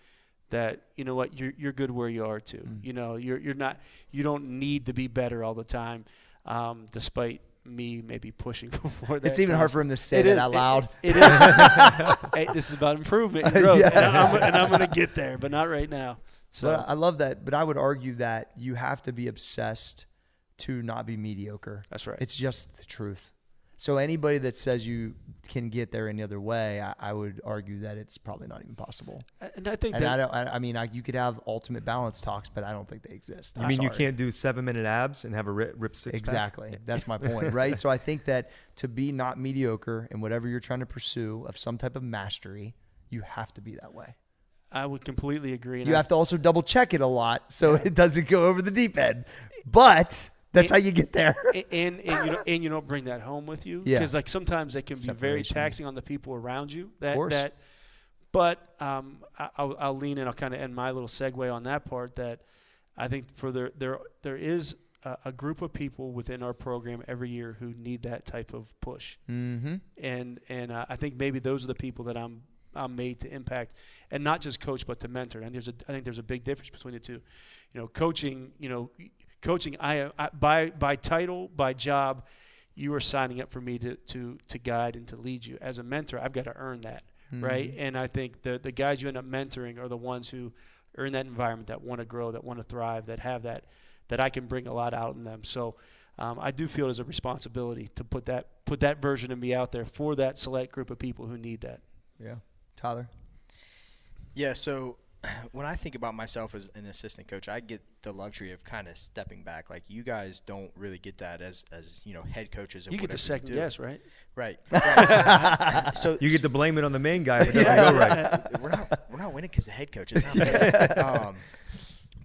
that you're good where you are too. You're not. You don't need to be better all the time, despite me maybe pushing for that. It's even hard for him to say that out loud. It is. Hey, this is about improvement and growth, and I'm going to get there, but not right now. So I love that, but I would argue that you have to be obsessed to not be mediocre. That's right. It's just the truth. So anybody that says you can get there any other way, I would argue that it's probably not even possible. And I think you could have ultimate balance talks, but I don't think they exist. You mean you can't do 7-minute abs and have a ripped six-pack? Exactly. That's my point, right? So I think that to be not mediocre in whatever you're trying to pursue of some type of mastery, you have to be that way. I would completely agree. You have to also double check it a lot so it doesn't go over the deep end. But that's how you get there. and you don't bring that home with you, because like sometimes it can be very taxing on the people around you. But I'll lean in. I'll kind of end my little segue on that part. That I think there is a group of people within our program every year who need that type of push. Mm-hmm. And I think maybe those are the people that I'm made to impact, and not just coach, but to mentor. And I think there's a big difference between the two. Coaching. I by title, by job, you are signing up for me to guide and to lead you. As a mentor, I've got to earn that, right? And I think the guys you end up mentoring are the ones who are in that environment, that want to grow, that want to thrive, that have that I can bring a lot out in them. So I do feel there's a responsibility to put that version of me out there for that select group of people who need that. Yeah. Tyler? Yeah, so when I think about myself as an assistant coach, I get the luxury of kind of stepping back. Like, you guys don't really get that as head coaches. You get the second guess, right? Right. So you get to blame it on the main guy if it doesn't go right. We're not winning because the head coach is not winning.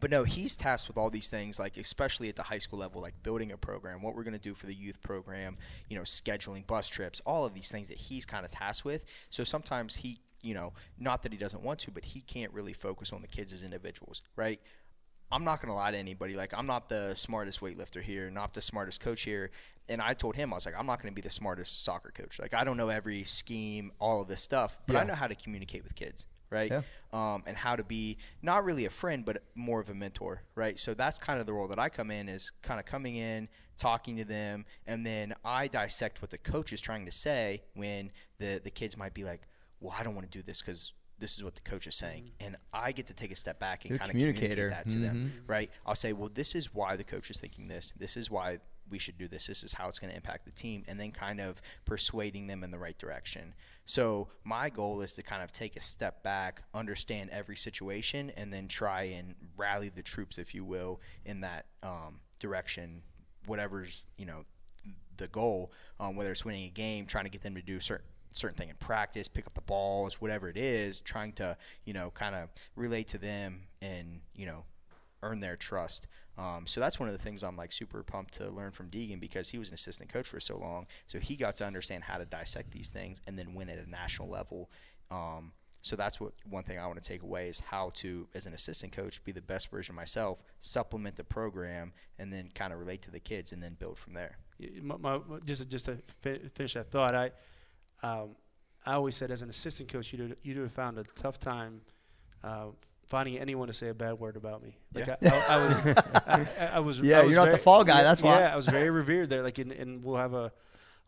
But no, he's tasked with all these things, like especially at the high school level, like building a program, what we're going to do for the youth program, scheduling bus trips, all of these things that he's kind of tasked with. So sometimes he, not that he doesn't want to, but he can't really focus on the kids as individuals, right? I'm not going to lie to anybody. Like, I'm not the smartest weightlifter here, not the smartest coach here. And I told him, I was like, I'm not going to be the smartest soccer coach. Like, I don't know every scheme, all of this stuff, but I know how to communicate with kids. Right. Yeah. And how to be not really a friend, but more of a mentor. Right. So that's kind of the role that I come in, is kind of coming in, talking to them. And then I dissect what the coach is trying to say when the kids might be like, well, I don't want to do this because this is what the coach is saying. And I get to take a step back and kind of communicate that to them. Right. I'll say, well, this is why the coach is thinking this. This is why we should do this. This is how it's going to impact the team, and then kind of persuading them in the right direction. So my goal is to kind of take a step back, understand every situation, and then try and rally the troops, if you will, in that direction, whatever's, the goal, whether it's winning a game, trying to get them to do certain thing in practice, pick up the balls, whatever it is, trying to, kind of relate to them and, earn their trust. So that's one of the things I'm like super pumped to learn from Deegan, because he was an assistant coach for so long. So he got to understand how to dissect these things and then win at a national level. So that's one thing I want to take away, is how to, as an assistant coach, be the best version of myself, supplement the program, and then kind of relate to the kids and then build from there. Just to finish that thought, I always said, as an assistant coach, you'd have found a tough time finding anyone to say a bad word about me. Like, I was. Yeah, you're not the fall guy. That's why. Yeah, I was very revered there. Like, and we'll have a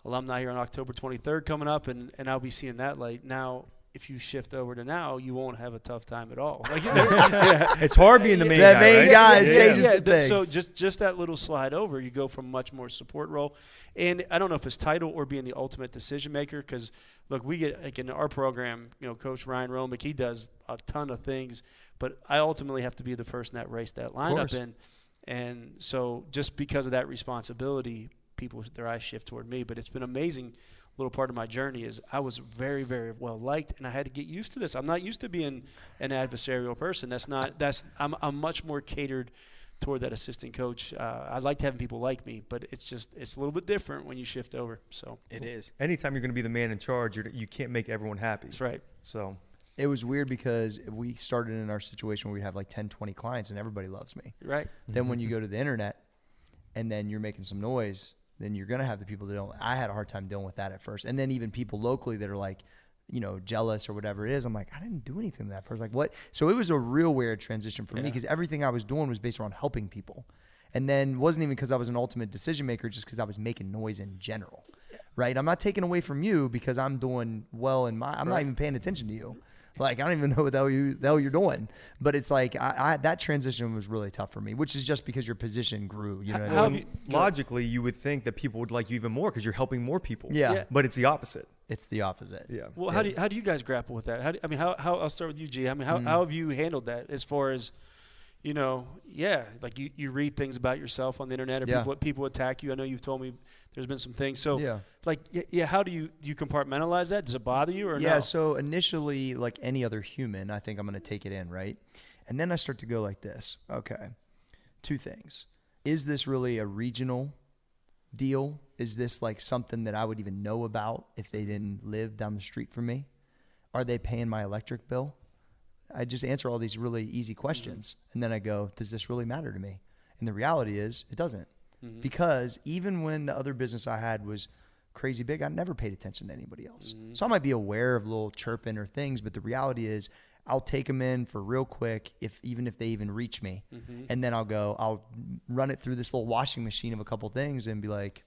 alumni here on October 23rd coming up, and I'll be seeing that light. Now, if you shift over to now, you won't have a tough time at all. Like, it's hard being the main guy. That main guy changes things. So just that little slide over, you go from much more support role. And I don't know if it's title or being the ultimate decision maker, because look, we get, like in our program, Coach Ryan Romick, he does a ton of things, but I ultimately have to be the person that raced that lineup in. And so just because of that responsibility, people, their eyes shift toward me. But it's been amazing. Little part of my journey is I was very, very well liked, and I had to get used to this. I'm not used to being an adversarial person. I'm much more catered toward that assistant coach. I like having people like me, but it's a little bit different when you shift over. So it is. Anytime you're going to be the man in charge, you can't make everyone happy. That's right. So it was weird because we started in our situation where we'd have like 10, 20 clients and everybody loves me. Right. Then when you go to the internet and then you're making some noise, then you're going to have the people that don't. I had a hard time dealing with that at first. And then even people locally that are like, jealous or whatever it is. I'm like, I didn't do anything to that person. Like, what? So it was a real weird transition for me, because everything I was doing was based around helping people. And then wasn't even because I was an ultimate decision maker, just because I was making noise in general. Right? I'm not taking away from you because I'm doing well in I'm not even paying attention to you. Like, I don't even know what the hell you're doing. But it's like, that transition was really tough for me, which is just because your position grew. You know what I mean? Logically, you would think that people would like you even more because you're helping more people. Yeah. But it's the opposite. It's the opposite. Yeah. Well, how do you guys grapple with that? How I'll start with you, G. I mean, how have you handled that as far as, like you read things about yourself on the internet, or people attack you. I know you've told me there's been some things. So, how do you compartmentalize that? Does it bother you or no? Yeah, so initially, like any other human, I think I'm going to take it in, right? And then I start to go like this. Okay, 2 things. Is this really a regional deal? Is this like something that I would even know about if they didn't live down the street from me? Are they paying my electric bill? I just answer all these really easy questions. And then I go, does this really matter to me? And the reality is it doesn't. Because even when the other business I had was crazy big, I never paid attention to anybody else. So I might be aware of little chirping or things, but the reality is I'll take them in for real quick, even if they even reach me. And then I'll run it through this little washing machine of a couple things and be like,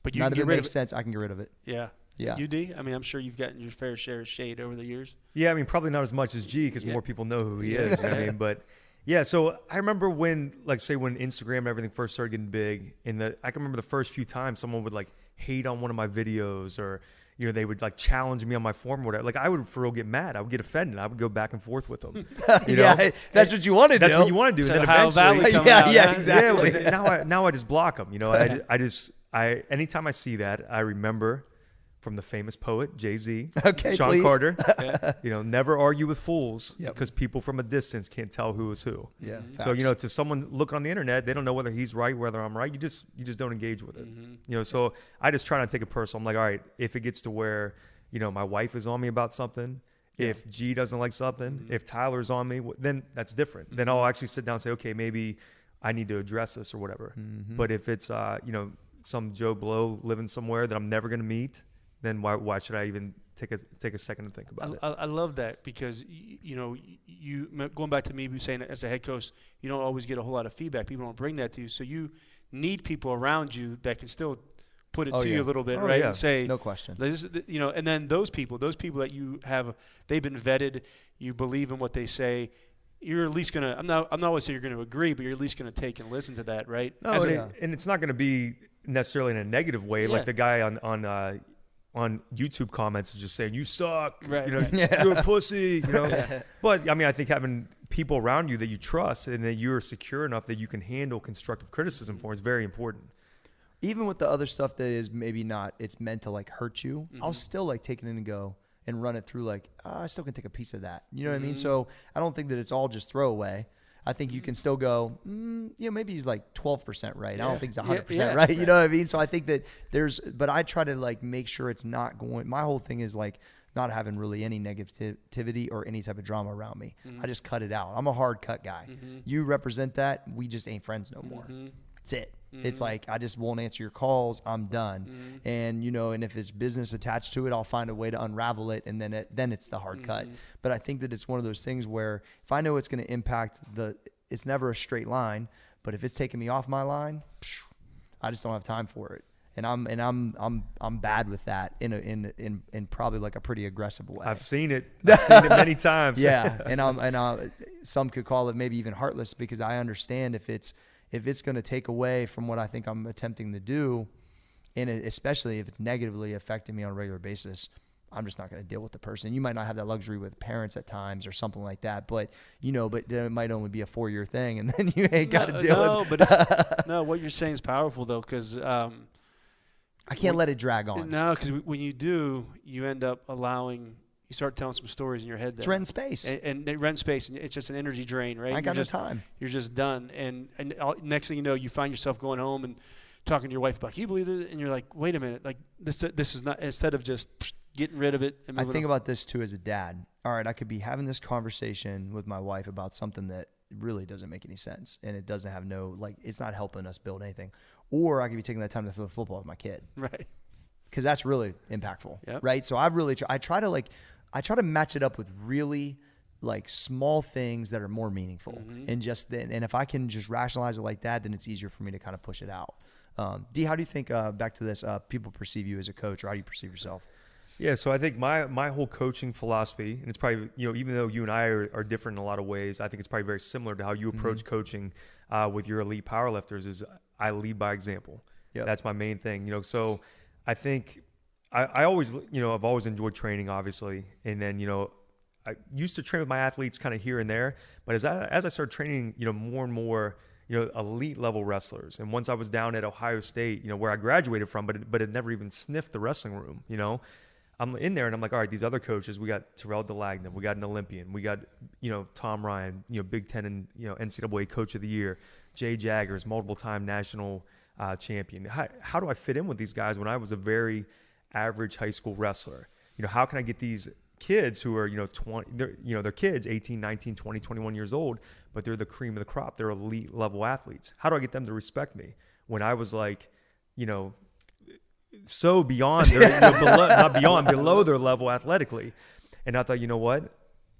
but none of it makes sense. I can get rid of it. Yeah. Yeah. You, D? I mean, I'm sure you've gotten your fair share of shade over the years. Yeah, I mean, probably not as much as G because more people know who he is. You know what I mean? But yeah, so I remember when Instagram and everything first started getting big, I can remember the first few times someone would like hate on one of my videos, or they would like challenge me on my forum or whatever. Like I would for real get mad. I would get offended. I would go back and forth with them. That's what you want to do. That's what you want to do. So and then how eventually, exactly. Yeah, now I just block them. Anytime I see that, I remember from the famous poet Jay-Z, Sean Carter. Never argue with fools because people from a distance can't tell who is who. Yeah. So to someone looking on the internet, they don't know whether he's right, whether I'm right. You just don't engage with it. So I just try not to take it personal. I'm like, all right, if it gets to where my wife is on me about something, if G doesn't like something, if Tyler's on me, then that's different. Then I'll actually sit down and say, okay, maybe I need to address this or whatever. But if it's some Joe Blow living somewhere that I'm never going to meet, then why should I even take a second to think about it? I love that because, you going back to me saying as a head coach, you don't always get a whole lot of feedback. People don't bring that to you. So you need people around you that can still put it to you a little bit, right? Yeah. And say, no question. And then those people that you have, they've been vetted, you believe in what they say, you're at least going to, I'm not always saying you're going to agree, but you're at least going to take and listen to that, right? No, and it's not going to be necessarily in a negative way, like the guy on YouTube comments is just saying you suck, right, you're a pussy, But I mean, I think having people around you that you trust and that you're secure enough that you can handle constructive criticism for is very important. Even with the other stuff that is maybe not, it's meant to like hurt you, I'll still like take it in and go and run it through like, I still can take a piece of that. You know what I mean? So I don't think that it's all just throwaway. I think you can still go, maybe he's like 12% right. I don't think he's 100% right. You know what I mean? So I think that but I try to like make sure it's not going, my whole thing is like not having really any negativity or any type of drama around me. I just cut it out. I'm a hard cut guy. You represent that. We just ain't friends no more. That's it. It's like, I just won't answer your calls. I'm done. And, and if it's business attached to it, I'll find a way to unravel it. And then it's the hard cut. But I think that it's one of those things where if I know it's going to impact it's never a straight line, but if it's taking me off my line, I just don't have time for it. And I'm bad with that in probably like a pretty aggressive way. I've seen it many times. Yeah. And some could call it maybe even heartless, because I understand if it's going to take away from what I think I'm attempting to do, and especially if it's negatively affecting me on a regular basis, I'm just not going to deal with the person. You might not have that luxury with parents at times or something like that, but then it might only be a 4-year thing, and then you ain't got to deal with it. No, what you're saying is powerful though, because I can't let it drag on. No, because when you do, you end up you start telling some stories in your head. It's rent space. And rent space, and it's just an energy drain, right? I got no time. You're just done. And next thing you know, you find yourself going home and talking to your wife about, can you believe it? And you're like, wait a minute, like this is not, instead of just getting rid of it. And I think about this too as a dad. All right, I could be having this conversation with my wife about something that really doesn't make any sense, and it doesn't have it's not helping us build anything. Or I could be taking that time to throw football with my kid. Right. Because that's really impactful. Yep. Right. So I try to match it up with really like small things that are more meaningful, and if I can just rationalize it like that, then it's easier for me to kind of push it out. D, how do you think, back to this, people perceive you as a coach, or how do you perceive yourself? Yeah, so I think my whole coaching philosophy, and it's probably, even though you and I are different in a lot of ways, I think it's probably very similar to how you approach coaching with your elite powerlifters is I lead by example. Yep. That's my main thing. So I think I always, I've always enjoyed training, obviously. And then, I used to train with my athletes kind of here and there. But as I started training, more and more, elite level wrestlers. And once I was down at Ohio State, where I graduated from, but had never even sniffed the wrestling room, I'm in there and I'm like, all right, these other coaches, we got Terrell Delagna, we got an Olympian, we got, Tom Ryan, Big Ten and, NCAA Coach of the Year, Jay Jaggers, multiple time national champion. How do I fit in with these guys when I was a very average high school wrestler? How can I get these kids who are, 20, they're kids, 18, 19, 20, 21 years old, but they're the cream of the crop. They're elite level athletes. How do I get them to respect me when I was like, so beyond their, below their level athletically? And I thought, you know what?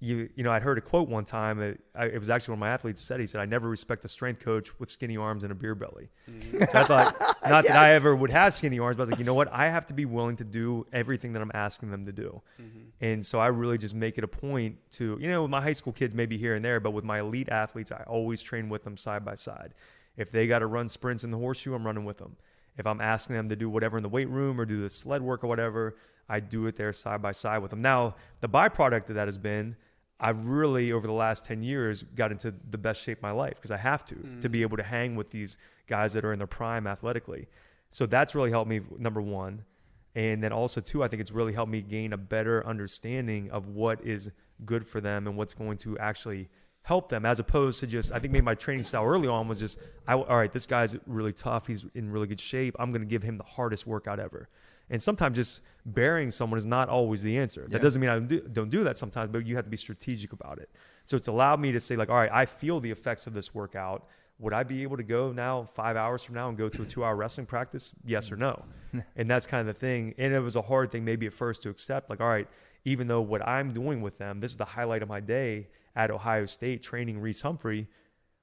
I'd heard a quote one time. It was actually one of my athletes said. He said, "I never respect a strength coach with skinny arms and a beer belly." Mm-hmm. So I thought, not that I ever would have skinny arms, but I was like, you know what? I have to be willing to do everything that I'm asking them to do. Mm-hmm. And so I really just make it a point to, with my high school kids, maybe here and there, but with my elite athletes, I always train with them side by side. If they got to run sprints in the horseshoe, I'm running with them. If I'm asking them to do whatever in the weight room or do the sled work or whatever, I do it there side by side with them. Now, the byproduct of that has been I've really, over the last 10 years, got into the best shape of my life because I have to be able to hang with these guys that are in their prime athletically. So that's really helped me, number one. And then also, two, I think it's really helped me gain a better understanding of what is good for them and what's going to actually help them, as opposed to just, I think maybe my training style early on was just, all right, this guy's really tough. He's in really good shape. I'm going to give him the hardest workout ever. And sometimes just burying someone is not always the answer. That doesn't mean I don't do that sometimes, but you have to be strategic about it. So it's allowed me to say, like, all right, I feel the effects of this workout. Would I be able to go now 5 hours from now and go to a 2-hour wrestling practice? Yes or no? And that's kind of the thing. And it was a hard thing maybe at first to accept, like, all right, even though what I'm doing with them, this is the highlight of my day at Ohio State training Reese Humphrey.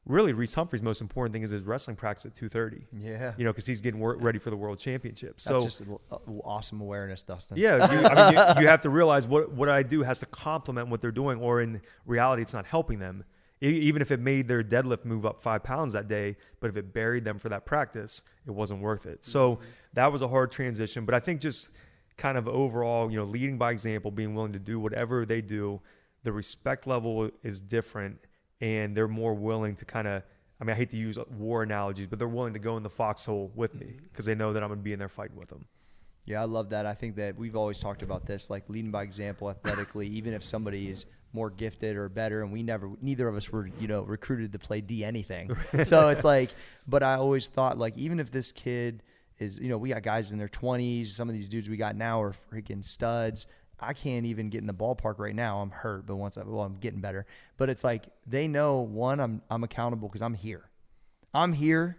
Really, Reese Humphrey's most important thing is his wrestling practice at 2:30. Yeah, because he's getting ready for the World Championship. So that's just awesome awareness, Dustin. Yeah, you have to realize what I do has to complement what they're doing, or in reality, it's not helping them. Even if it made their deadlift move up 5 pounds that day, but if it buried them for that practice, it wasn't worth it. So that was a hard transition. But I think just kind of overall, leading by example, being willing to do whatever they do, the respect level is different. And they're more willing to kind of, I hate to use war analogies, but they're willing to go in the foxhole with me because they know that I'm going to be in there fighting with them. Yeah, I love that. I think that we've always talked about this, like leading by example athletically, even if somebody is more gifted or better, and neither of us were, recruited to play D anything. So it's like, but I always thought, like, even if this kid is, we got guys in their 20s, some of these dudes we got now are freaking studs. I can't even get in the ballpark right now. I'm hurt, but I'm getting better. But it's like they know, one, I'm accountable because I'm here. I'm here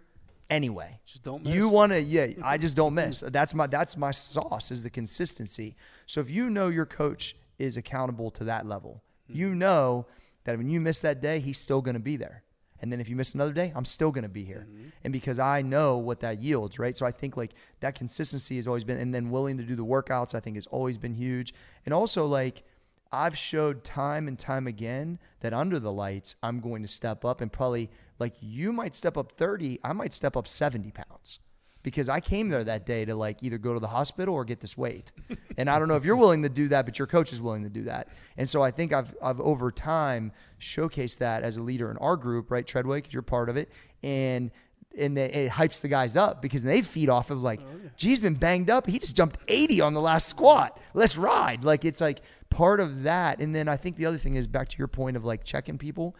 anyway. Just don't miss. You want to, I just don't miss. That's my sauce is the consistency. So if you know your coach is accountable to that level, you know that when you miss that day, he's still going to be there. And then if you miss another day, I'm still going to be here. And because I know what that yields, right? So I think like that consistency has always been, and then willing to do the workouts, I think has always been huge. And also like I've showed time and time again that under the lights, I'm going to step up and probably like you might step up 30, I might step up 70 pounds. Because I came there that day to like either go to the hospital or get this weight. And I don't know if you're willing to do that, but your coach is willing to do that. And so I think I've over time showcased that as a leader in our group, right, Treadway, because you're part of it. And it hypes the guys up because they feed off of like, he's been banged up. He just jumped 80 on the last squat. Let's ride. Like it's like part of that. And then I think the other thing is back to your point of like checking people.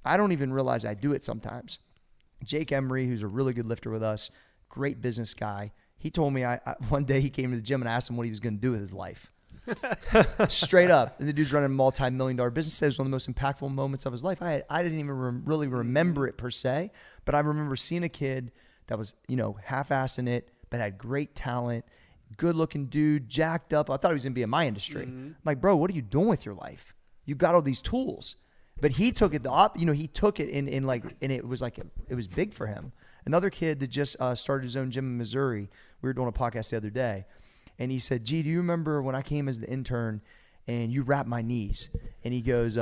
I don't even realize I do it sometimes. Jake Emery, who's a really good lifter with us, great business guy. He told me one day he came to the gym and asked him what he was going to do with his life. Straight up. And the dude's running a multi-million-dollar business. Said it was one of the most impactful moments of his life. I didn't even really remember it per se, but I remember seeing a kid that was, half-assing it, but had great talent, good-looking dude, jacked up. I thought he was going to be in my industry. I'm like, bro, what are you doing with your life? You got all these tools. But he took it he took it in like, and it was like, it was big for him. Another kid that just started his own gym in Missouri. We were doing a podcast the other day, and he said, "Gee, do you remember when I came as the intern and you wrapped my knees?" And he goes,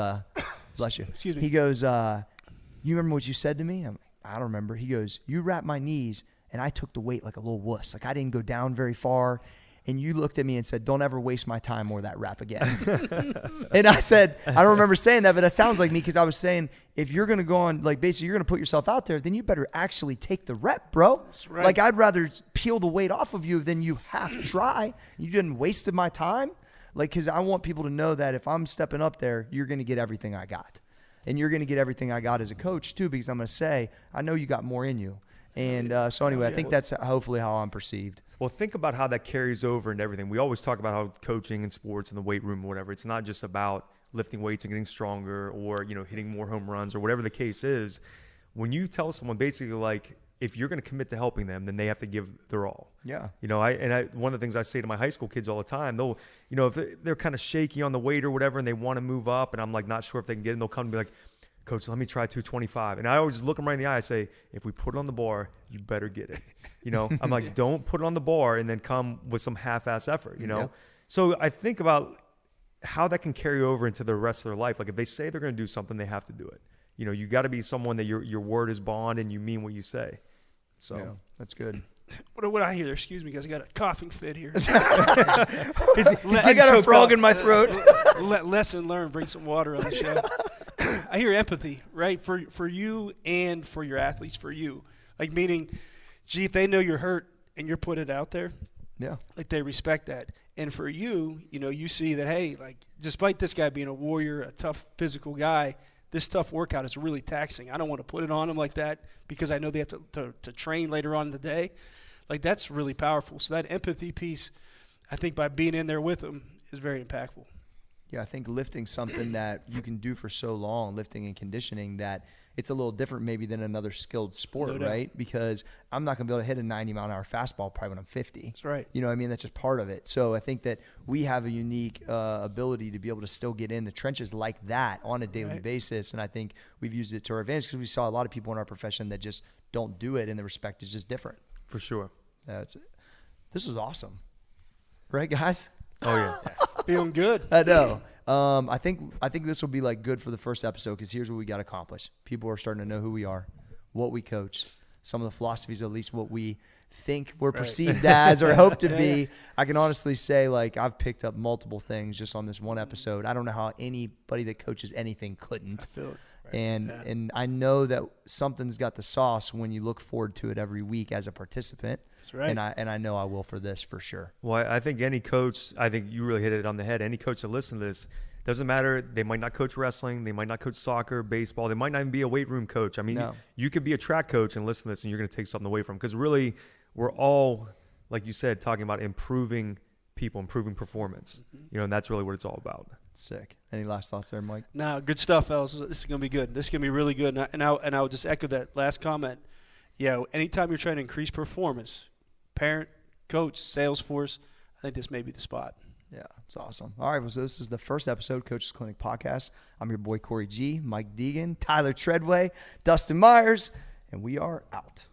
"Bless you." Excuse me. He goes, "You remember what you said to me?" I'm like, "I don't remember." He goes, "You wrapped my knees and I took the weight like a little wuss. Like I didn't go down very far. And you looked at me and said, 'Don't ever waste my time or that wrap again.'" And I said, I don't remember saying that, but that sounds like me, because I was saying, if you're going to go on, like basically you're going to put yourself out there, then you better actually take the rep, bro. That's right. Like I'd rather peel the weight off of you than you half try. You didn't waste my time. Like, because I want people to know that if I'm stepping up there, you're going to get everything I got. And you're going to get everything I got as a coach too, because I'm going to say, I know you got more in you. And so anyway, I think that's hopefully how I'm perceived. Well, think about how that carries over and everything. We always talk about how coaching and sports and the weight room or whatever, it's not just about lifting weights and getting stronger or, hitting more home runs or whatever the case is. When you tell someone basically like, if you're going to commit to helping them, then they have to give their all. Yeah. One of the things I say to my high school kids all the time, they'll, if they're kind of shaky on the weight or whatever and they want to move up and I'm like not sure if they can get in, they'll come and be like, "Coach, let me try 225. And I always look them right in the eye. I say, if we put it on the bar, you better get it. I'm like, don't put it on the bar and then come with some half-ass effort, Yep. So I think about how that can carry over into the rest of their life. Like if they say they're going to do something, they have to do it. You got to be someone that your word is bond and you mean what you say. So yeah, that's good. What I hear there? Excuse me, guys. I got a coughing fit here. I got a frog in my throat. Lesson learned. Bring some water on the show. I hear empathy, right? For you and for your athletes, for you. Like meaning, gee, if they know you're hurt and you're putting it out there, yeah, like they respect that. And for you, you see that, hey, like despite this guy being a warrior, a tough physical guy, this tough workout is really taxing. I don't want to put it on them like that because I know they have to train later on in the day. Like that's really powerful. So that empathy piece, I think by being in there with them is very impactful. Yeah, I think lifting something that you can do for so long, lifting and conditioning, that it's a little different maybe than another skilled sport, right? Because I'm not going to be able to hit a 90-mile-an-hour fastball probably when I'm 50. That's right. You know what I mean? That's just part of it. So I think that we have a unique ability to be able to still get in the trenches like that on a daily basis. And I think we've used it to our advantage because we saw a lot of people in our profession that just don't do it, and the respect is just different. For sure. This is awesome. Right, guys? Oh, yeah. Feeling good. I know. I think this will be like good for the first episode because here's what we got accomplished. People are starting to know who we are, what we coach, some of the philosophies, at least what we think we're perceived as or hope to be. I can honestly say, like, I've picked up multiple things just on this one episode. I don't know how anybody that coaches anything couldn't. I feel it. And I know that something's got the sauce when you look forward to it every week as a participant. That's right. And I know I will for this for sure. Well, I think any coach, I think you really hit it on the head. Any coach that listens to this, doesn't matter. They might not coach wrestling. They might not coach soccer, baseball. They might not even be a weight room coach. I mean, you could be a track coach and listen to this and you're going to take something away from it. Because really, we're all, like you said, talking about improving people, improving performance. And that's really what it's all about. Sick. Any last thoughts there, Mike? No, good stuff, fellas. This is going to be good. This is going to be really good. And I would just echo that last comment. Yeah, anytime you're trying to increase performance, parent, coach, sales force, I think this may be the spot. Yeah, it's awesome. All right, well, so this is the first episode, Coaches Clinic Podcast. I'm your boy, Corey G, Mike Deegan, Tyler Treadway, Dustin Myers, and we are out.